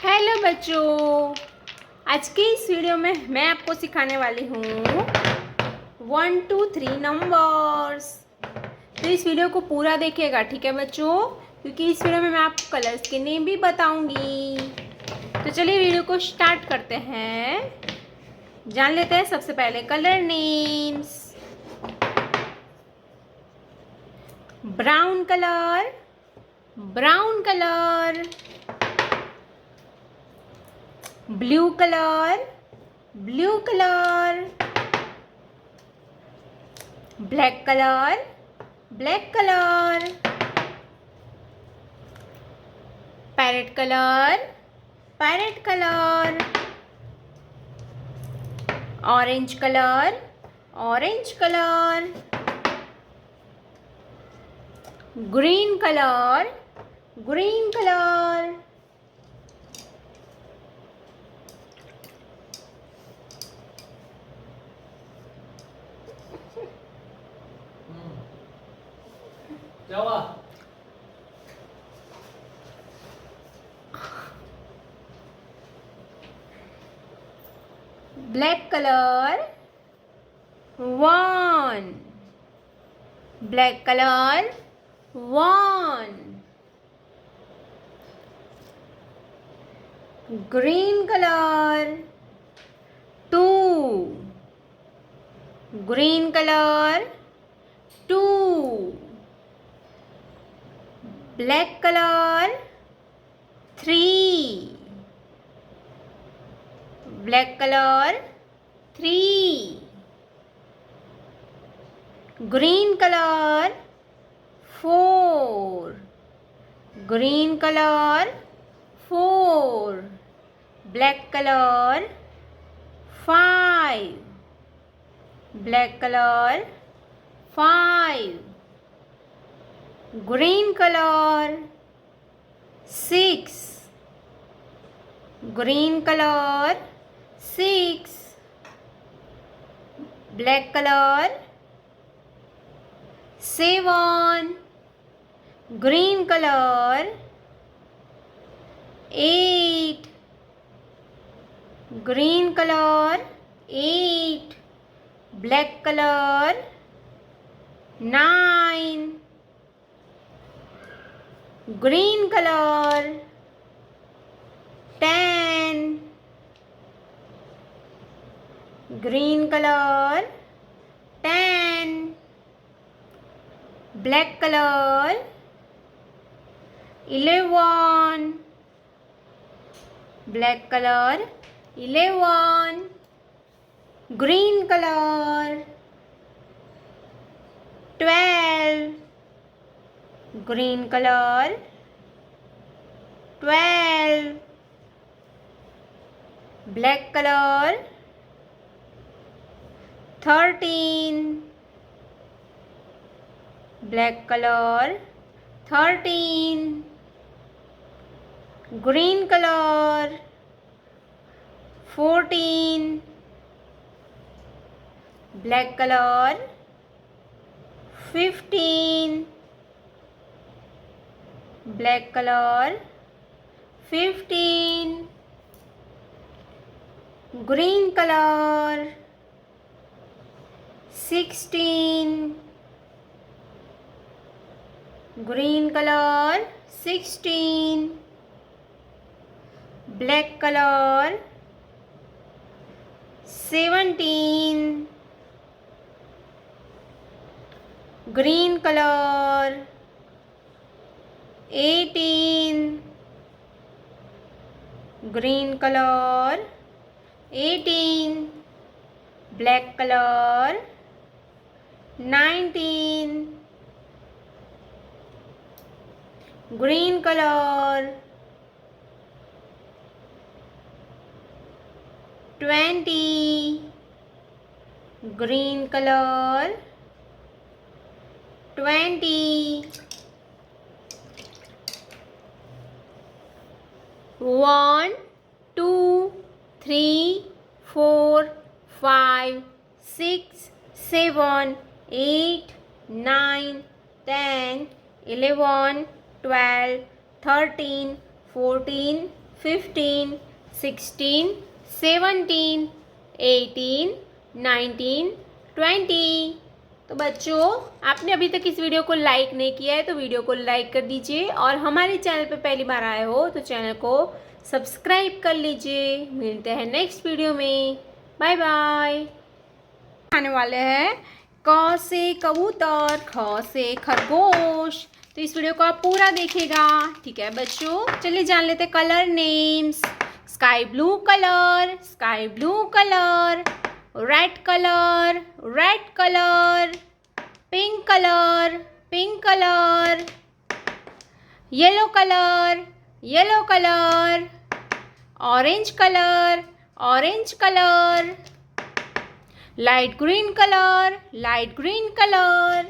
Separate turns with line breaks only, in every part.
Hello बच्चों, आज के इस वीडियो में मैं आपको सिखाने वाली हूँ 1 2 3 नंबर्स। तो इस वीडियो को पूरा देखिएगा, ठीक है बच्चों, क्योंकि इस वीडियो में मैं आपको कलर्स के नेम भी बताऊंगी। तो चलिए वीडियो को स्टार्ट करते हैं। जान लेते हैं सबसे पहले colour names. Brown colour, brown colour. Blue colour, blue colour. Black colour, black colour. Parrot colour, parrot colour. Orange colour, orange colour. Green colour, green colour.
क्या हुआ?
Black colour 1, black colour 1। Green colour 2, green colour 2। Black colour 3, black colour 3। Green colour 4, green colour 4। Black colour 5, black colour 5। Green colour 6, green colour 6। Black colour 7, green colour 8, green colour 8। Black colour 9, green colour 10, green colour 10। Black colour 11, black colour 11। Green colour 12, green colour 12। Black colour 13, black colour 13। Green colour 14, black colour 15, black colour 15। Green colour 16, green colour 16। Black colour 17, green colour 18, green colour 18। Black colour 19, green colour 20, green colour 20। 1 2 3 4 5 6 7 8 9 10 11 12 13 14 15, 16, 17, 18, 19, 20। तो बच्चों, आपने अभी तक इस video को like नहीं किया है तो वीडियो को लाइक कर दीजिए, और हमारे चैनल पर पहली बार आए हो तो चैनल को सब्सक्राइब कर लीजिए। मिलते हैं नेक्स्ट वीडियो में। Bye bye. आने वाले हैं क से कबूतर, ख से खरगोश। तो इस वीडियो को आप पूरा देखिएगा, ठीक है बच्चों। चलिए जान लेते हैं colour names. Sky blue colour, sky blue colour. Red colour, red colour. Pink colour, pink colour. Yellow colour, yellow colour. Orange colour, orange colour. Light green colour, light green colour.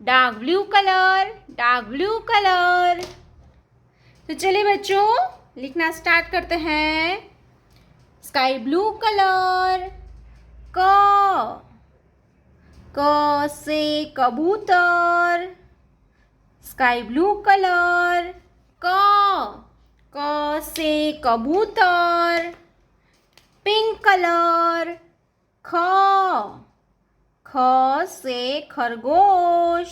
Dark blue colour, dark blue colour. तो चलिए बच्चों, लिखना start करते हैं। Sky blue colour, क से कबूतर। Sky blue colour, क से कबूतर। पिंक कलर, ख से खरगोश।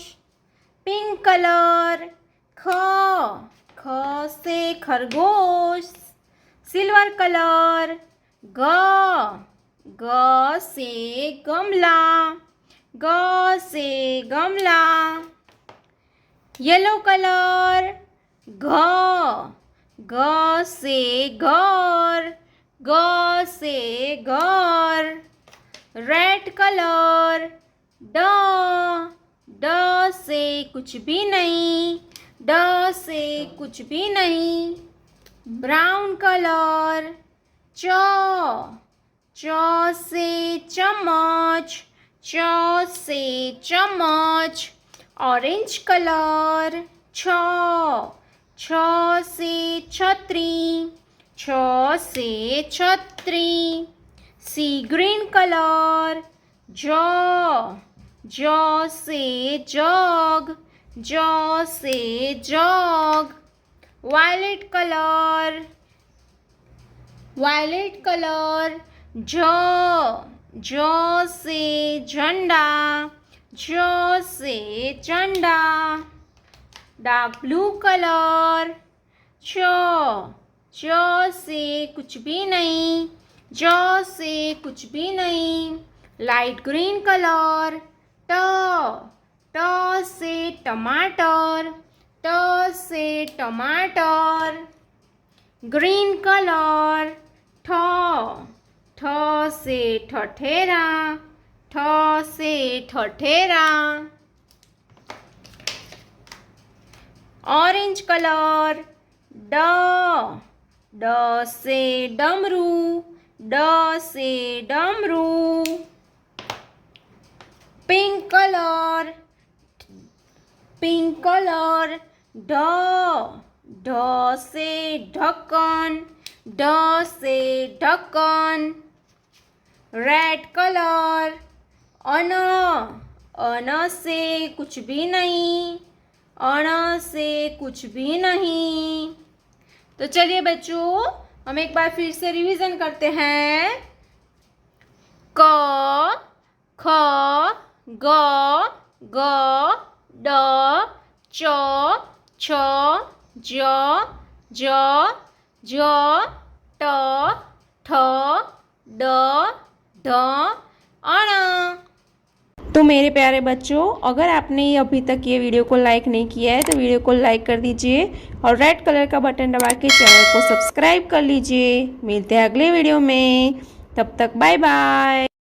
पिंक कलर, ख से खरगोश। सिल्वर कलर, ग से गमला, ग से गमला। येलो कलर, घ से घर, ग से घर। रेड कलर, ड से कुछ भी नहीं, ड से कुछ भी नहीं। ब्राउन कलर, च से चम्मच, च से चम्मच। ऑरेंज कलर, छ से छतरी, छ से छतरी। सी ग्रीन कलर, ज से जग, ज से जग। Violet colour, violet colour. झ से झंडा, झ से झंडा। डार्क ब्लू कलर, च से कुछ भी नहीं, ज से कुछ भी नहीं। लाइट ग्रीन कलर, ट से टमाटर, ट से टमाटर। ग्रीन कलर, ठ से ठठेरा, ठ से ठठेरा। ऑरेंज कलर, ड से डमरू, ड से डमरू। Pink colour, pink colour. ढ से ढक्कन, ढ से ढक्कन। रेड कलर, अन से कुछ भी नहीं, अण से कुछ भी नहीं। तो चलिए बच्चों, हम एक बार फिर से रिवीजन करते हैं। क, ख, ग, ग, ड, च, छ, ज, ज, ज, ट, ठ, ड, ढ, अण। तो मेरे प्यारे बच्चों, अगर आपने अभी तक ये वीडियो को लाइक नहीं किया है तो वीडियो को लाइक कर दीजिए और रेड कलर का बटन दबा के चैनल को सब्सक्राइब कर लीजिए। मिलते हैं अगले वीडियो में, तब तक बाय बाय।